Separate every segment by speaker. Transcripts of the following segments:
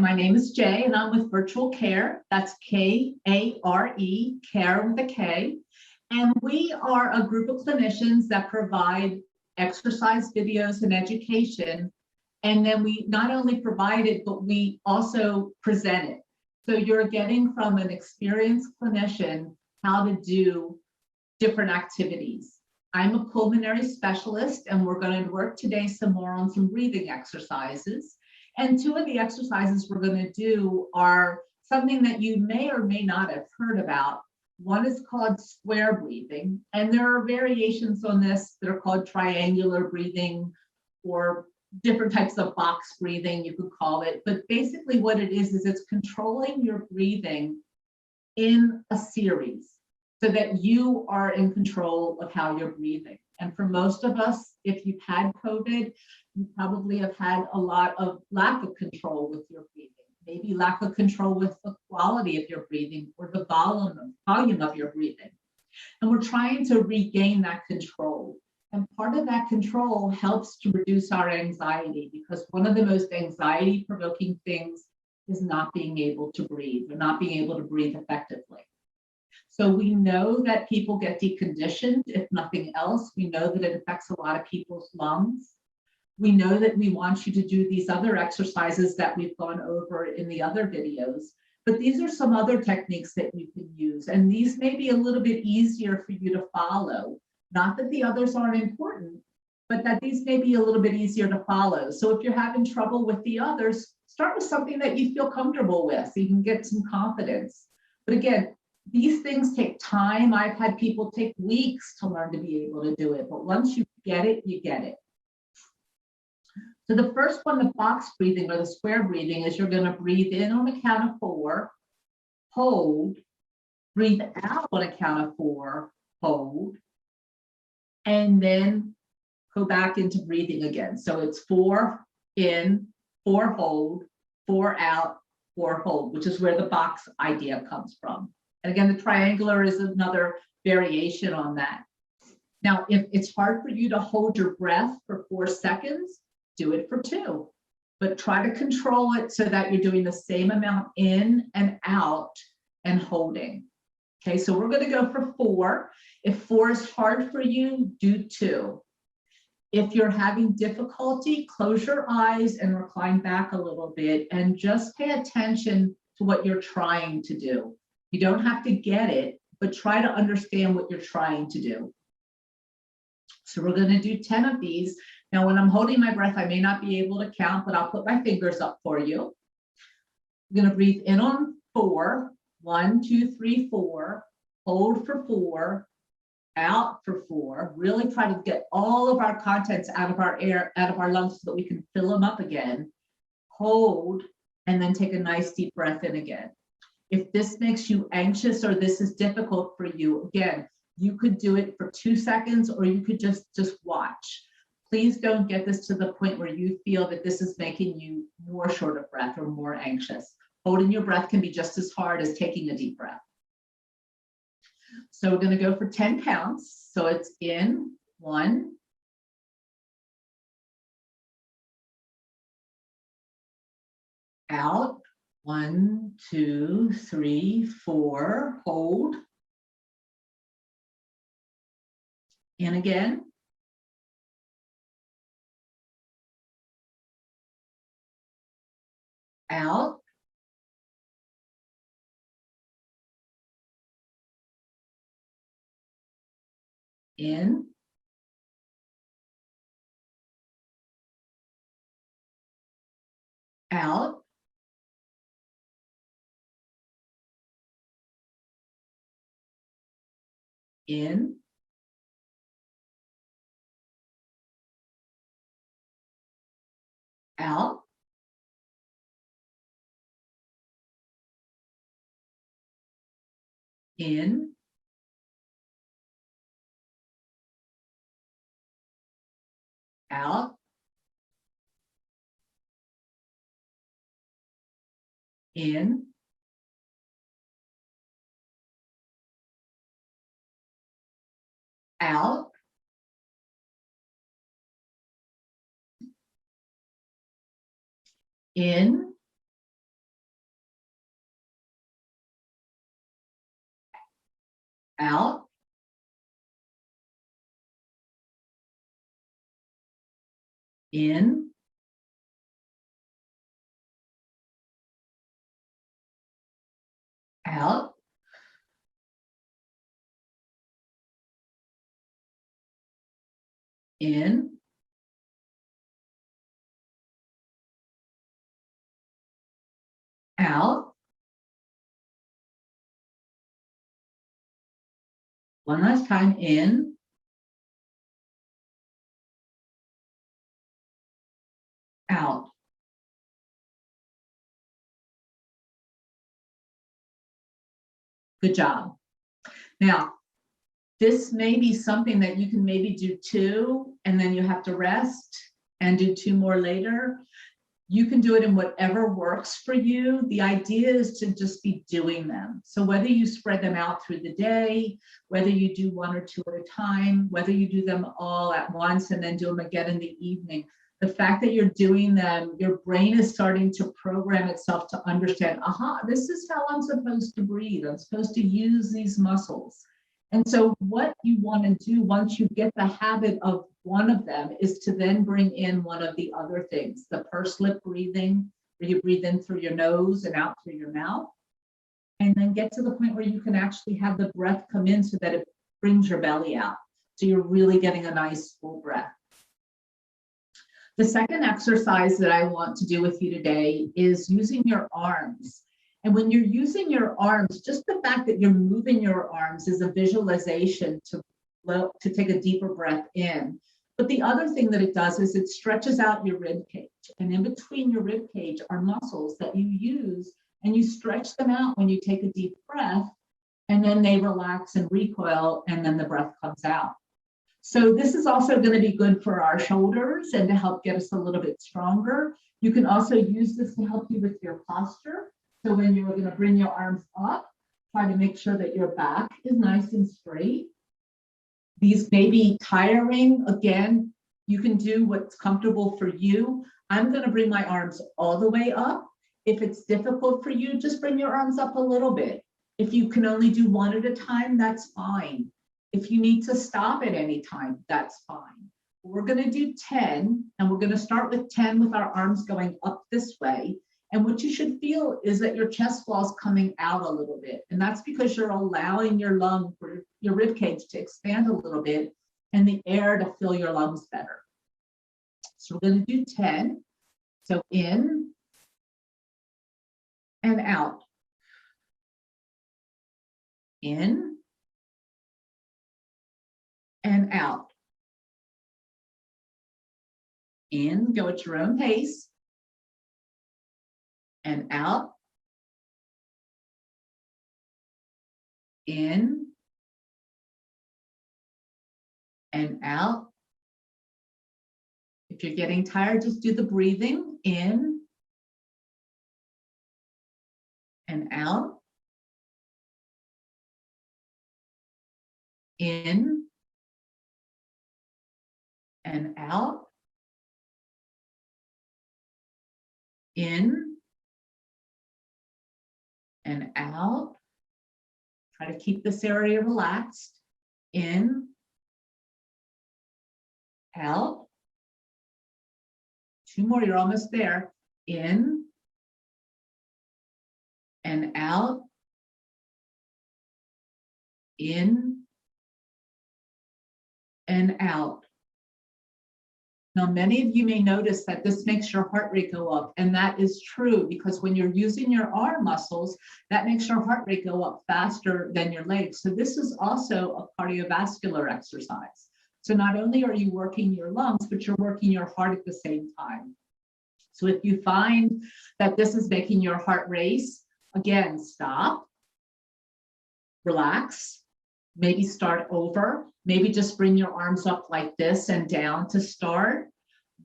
Speaker 1: my name is Jay, and I'm with Virtual Care. That's K-A-R-E, care with a K. And we are a group of clinicians that provide exercise videos and education. And then we not only provide it, but we also present it. So you're getting from an experienced clinician how to do different activities. I'm a pulmonary specialist, and we're going to work today some more on some breathing exercises. And two of the exercises we're going to do are something that you may or may not have heard about. One is called square breathing, and there are variations on this that are called triangular breathing or different types of box breathing, you could call it. But basically what it is it's controlling your breathing in a series so that you are in control of how you're breathing. And for most of us, if you've had COVID, you probably have had a lot of lack of control with your breathing, maybe lack of control with the quality of your breathing or the volume of your breathing. And we're trying to regain that control. And part of that control helps to reduce our anxiety, because one of the most anxiety provoking things is not being able to breathe or not being able to breathe effectively. So we know that people get deconditioned, if nothing else. We know that it affects a lot of people's lungs. We know that we want you to do these other exercises that we've gone over in the other videos, but these are some other techniques that you can use. And these may be a little bit easier for you to follow. Not that the others aren't important, but that these may be a little bit easier to follow. So if you're having trouble with the others, start with something that you feel comfortable with so you can get some confidence. But again, these things take time. I've had people take weeks to learn to be able to do it, but once you get it, you get it. So the first one, the box breathing or the square breathing, is you're going to breathe in on a count of 4, hold, breathe out on a count of 4, hold, and then go back into breathing again. So it's 4 in, 4 hold, 4 out, 4 hold, which is where the box idea comes from. And again, the triangular is another variation on that. Now, if it's hard for you to hold your breath for 4 seconds, do it for 2, but try to control it so that you're doing the same amount in and out and holding. Okay, so we're going to go for 4. If 4 is hard for you, do 2. If you're having difficulty, close your eyes and recline back a little bit and just pay attention to what you're trying to do. You don't have to get it, but try to understand what you're trying to do. So we're going to do 10 of these. Now, when I'm holding my breath, I may not be able to count, but I'll put my fingers up for you. I'm going to breathe in on 4. 1, 2, 3, 4. Hold for 4. Out for 4. Really try to get all of our contents out of our air, out of our lungs, so that we can fill them up again. Hold, and then take a nice deep breath in again. If this makes you anxious or this is difficult for you, again, you could do it for 2 seconds, or you could just watch. Please don't get this to the point where you feel that this is making you more short of breath or more anxious. Holding your breath can be just as hard as taking a deep breath. So we're going to go for 10 counts. So it's in, 1, out, 1, 2, 3, 4, hold, in again, out, in, out, in, out, in, out, in, out, in, out, in, out, in, out. One last time, in, out. Good job. Now, this may be something that you can maybe do 2, and then you have to rest and do 2 more later. You can do it in whatever works for you. The idea is to just be doing them. So whether you spread them out through the day, whether you do 1 or 2 at a time, whether you do them all at once and then do them again in the evening, the fact that you're doing them, your brain is starting to program itself to understand, aha, this is how I'm supposed to breathe. I'm supposed to use these muscles. And so what you want to do once you get the habit of one of them is to then bring in one of the other things, the pursed lip breathing, where you breathe in through your nose and out through your mouth, and then get to the point where you can actually have the breath come in so that it brings your belly out. So you're really getting a nice full breath. The second exercise that I want to do with you today is using your arms. And when you're using your arms, just the fact that you're moving your arms is a visualization to take a deeper breath in. But the other thing that it does is it stretches out your rib cage. And in between your rib cage are muscles that you use, and you stretch them out when you take a deep breath, and then they relax and recoil, and then the breath comes out. So this is also going to be good for our shoulders and to help get us a little bit stronger. You can also use this to help you with your posture. So when you're going to bring your arms up, try to make sure that your back is nice and straight. These may be tiring. Again, you can do what's comfortable for you. I'm going to bring my arms all the way up. If it's difficult for you, just bring your arms up a little bit. If you can only do 1 at a time, that's fine. If you need to stop at any time, that's fine. We're going to do 10, and we're going to start with 10 with our arms going up this way. And what you should feel is that your chest wall is coming out a little bit. And that's because you're allowing your lung, your rib cage to expand a little bit and the air to fill your lungs better. So we're going to do 10. So in and out. In and out. In, go at your own pace. And out, in, and out. If you're getting tired, just do the breathing in and out, in and out, in and out. Try to keep this area relaxed. In, out. 2 more, you're almost there. In and out. In and out. Now, many of you may notice that this makes your heart rate go up, and that is true because when you're using your arm muscles, that makes your heart rate go up faster than your legs. So this is also a cardiovascular exercise. So not only are you working your lungs, but you're working your heart at the same time. So if you find that this is making your heart race, again, stop, relax, maybe start over. Maybe just bring your arms up like this and down to start.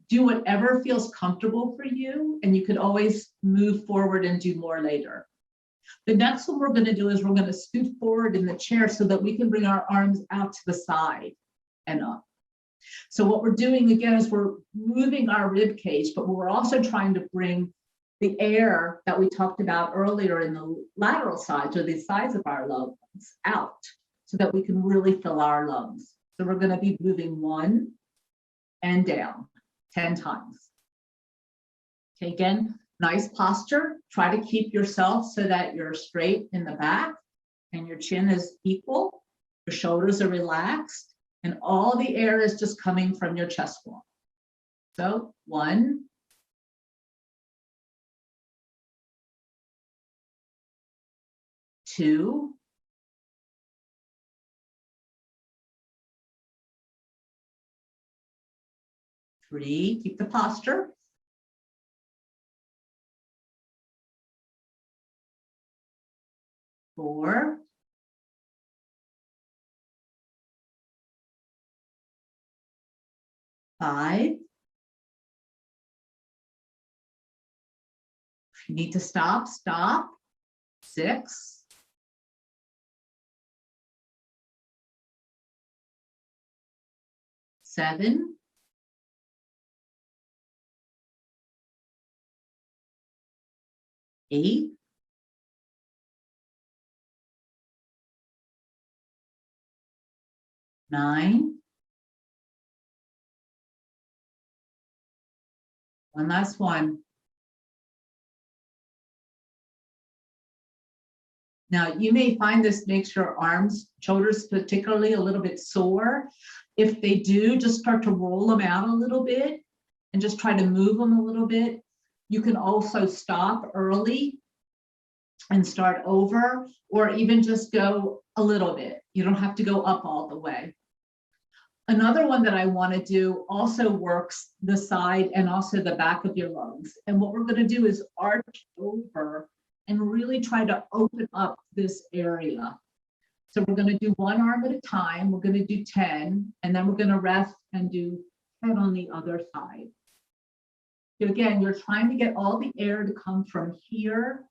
Speaker 1: Do whatever feels comfortable for you, and you could always move forward and do more later. The next one we're going to do is we're going to scoot forward in the chair so that we can bring our arms out to the side and up. So what we're doing again is we're moving our rib cage, but we're also trying to bring the air that we talked about earlier in the lateral sides or the sides of our lungs out. so that we can really fill our lungs. So we're going to be moving 1 and down 10 times. Okay, again, nice posture. Try to keep yourself so that you're straight in the back and your chin is equal. Your shoulders are relaxed and all the air is just coming from your chest wall. So 1, 2, 3, keep the posture. 4, 5. If you need to stop, stop. 6, 7, 8, 9. One last one. Now, you may find this makes your arms, shoulders particularly a little bit sore. If they do, just start to roll them out a little bit and just try to move them a little bit. You can also stop early and start over, or even just go a little bit. You don't have to go up all the way. Another one that I want to do also works the side and also the back of your lungs. And what we're going to do is arch over and really try to open up this area. So we're going to do one arm at a time. We're going to do 10, and then we're going to rest and do 10 on the other side. So again, you're trying to get all the air to come from here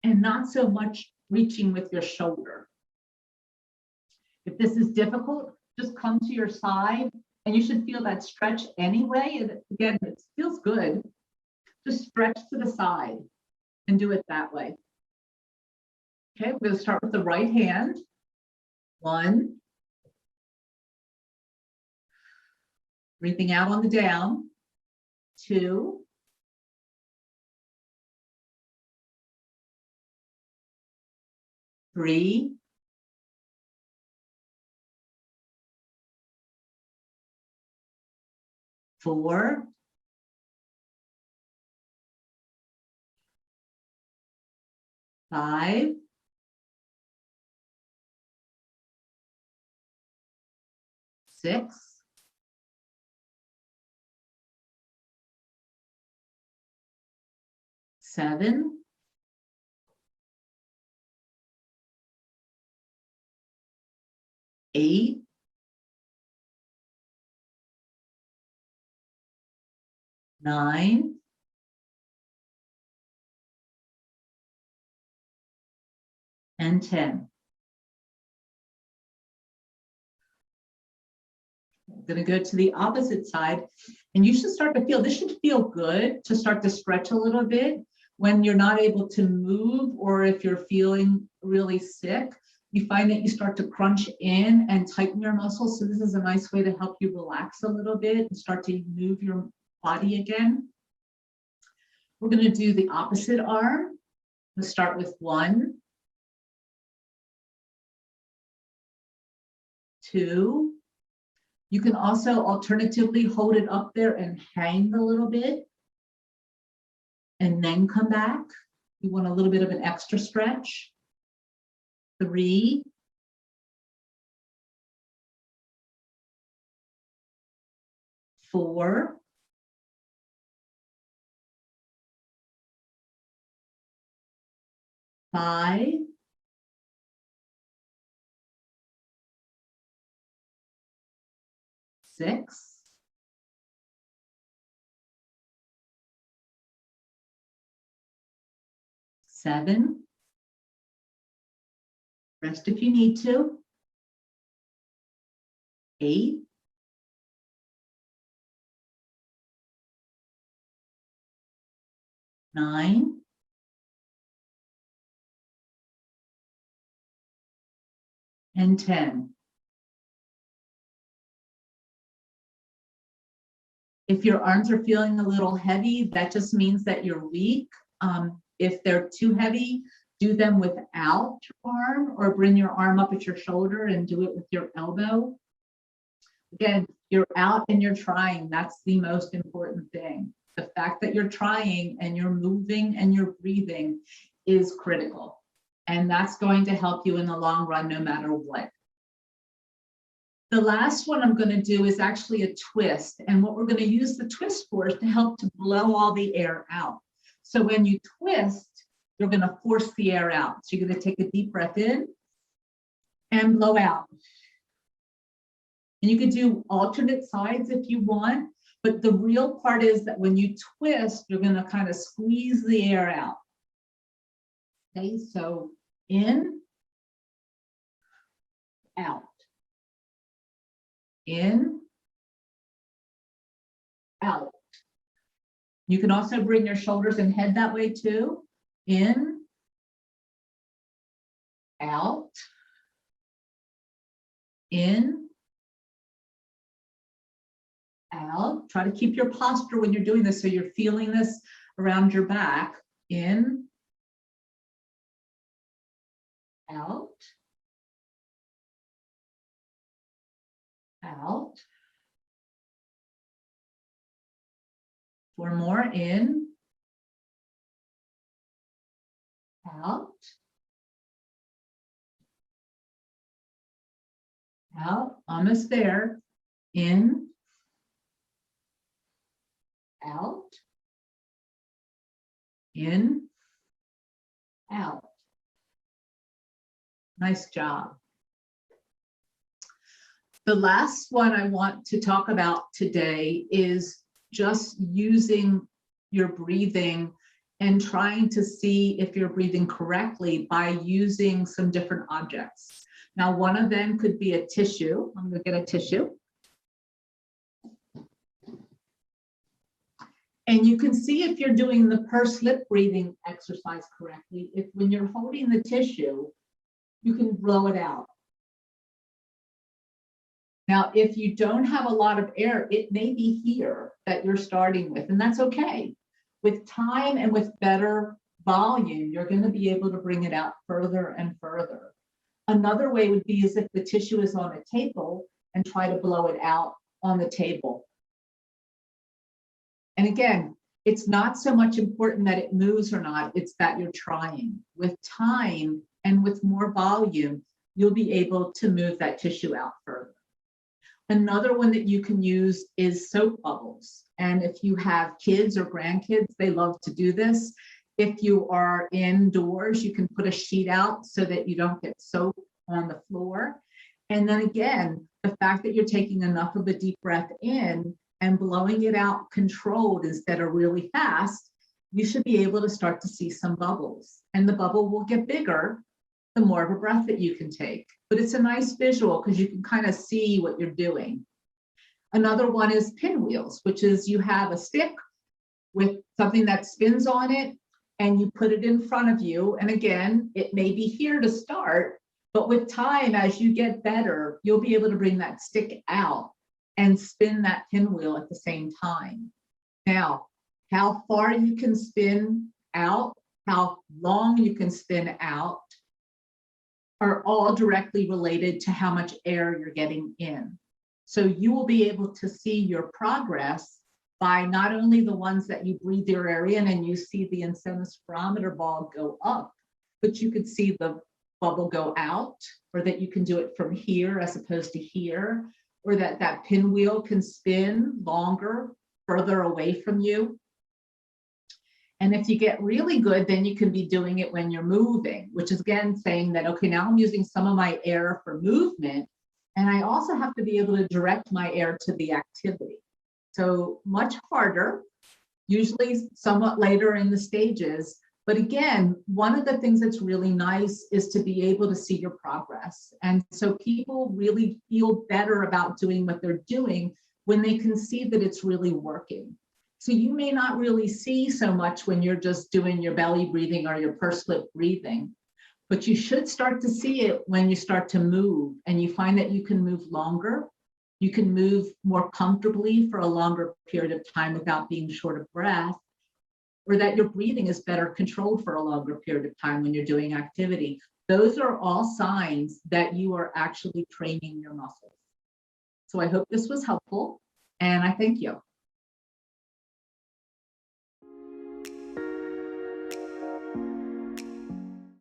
Speaker 1: and not so much reaching with your shoulder. If this is difficult, just come to your side and you should feel that stretch anyway. And again, it feels good. Just stretch to the side and do it that way. Okay, we're going to start with the right hand. 1. Breathing out on the down. 2. 3. 4. 5. 6. 7. 8. 9. 10. I'm going to go to the opposite side, and you should start to feel, this should feel good to start to stretch a little bit when you're not able to move, or if you're feeling really sick, you find that you start to crunch in and tighten your muscles. So this is a nice way to help you relax a little bit and start to move your body again. We're going to do the opposite arm. We'll start with 1, 2. You can also alternatively hold it up there and hang a little bit and then come back. You want a little bit of an extra stretch. 3, 4, 5, 6, 7. Rest if you need to. 8. 9. and 10. If your arms are feeling a little heavy, that just means that you're weak. If they're too heavy, do them without your arm, or bring your arm up at your shoulder and do it with your elbow. Again, you're out and you're trying. That's the most important thing. The fact that you're trying and you're moving and you're breathing is critical. And that's going to help you in the long run, no matter what. The last one I'm going to do is actually a twist. And what we're going to use the twist for is to help to blow all the air out. So when you twist, you're going to force the air out. So you're going to take a deep breath in and blow out. And you can do alternate sides if you want. But the real part is that when you twist, you're going to kind of squeeze the air out. Okay, so in, out. In, out. You can also bring your shoulders and head that way too. In, out. In, out. Try to keep your posture when you're doing this so you're feeling this around your back. In, out. Out. 4 more. In, out. Out. Almost there. In, out. In, out. Nice job. The last one I want to talk about today is just using your breathing and trying to see if you're breathing correctly by using some different objects. Now, one of them could be a tissue. I'm going to get a tissue. And you can see if you're doing the pursed lip breathing exercise correctly. If when you're holding the tissue, you can blow it out. Now, if you don't have a lot of air, it may be here that you're starting with, and that's okay. With time and with better volume, you're going to be able to bring it out further and further. Another way would be as if the tissue is on a table and try to blow it out on the table. And again, it's not so much important that it moves or not, it's that you're trying. With time and with more volume, you'll be able to move that tissue out further. Another one that you can use is soap bubbles. And if you have kids or grandkids, they love to do this. If you are indoors, you can put a sheet out so that you don't get soap on the floor. And then again, the fact that you're taking enough of a deep breath in and blowing it out controlled instead of really fast, you should be able to start to see some bubbles. And the bubble will get bigger the more of a breath that you can take. But it's a nice visual because you can kind of see what you're doing. Another one is pinwheels, which is you have a stick with something that spins on it and you put it in front of you. And again, it may be here to start, but with time, as you get better, you'll be able to bring that stick out and spin that pinwheel at the same time. Now, how far you can spin out, how long you can spin out, are all directly related to how much air you're getting in. So you will be able to see your progress by not only the ones that you breathe your air in and you see the incentive spirometer ball go up, but you could see the bubble go out, or that you can do it from here as opposed to here, or that that pinwheel can spin longer, further away from you. And if you get really good, then you can be doing it when you're moving, which is again saying that, okay, now I'm using some of my air for movement, and I also have to be able to direct my air to the activity. So much harder, usually somewhat later in the stages. But again, one of the things that's really nice is to be able to see your progress. And so people really feel better about doing what they're doing when they can see that it's really working. So you may not really see so much when you're just doing your belly breathing or your pursed lip breathing. But you should start to see it when you start to move and you find that you can move longer. You can move more comfortably for a longer period of time without being short of breath, or that your breathing is better controlled for a longer period of time when you're doing activity. Those are all signs that you are actually training your muscles. So I hope this was helpful, and I thank you.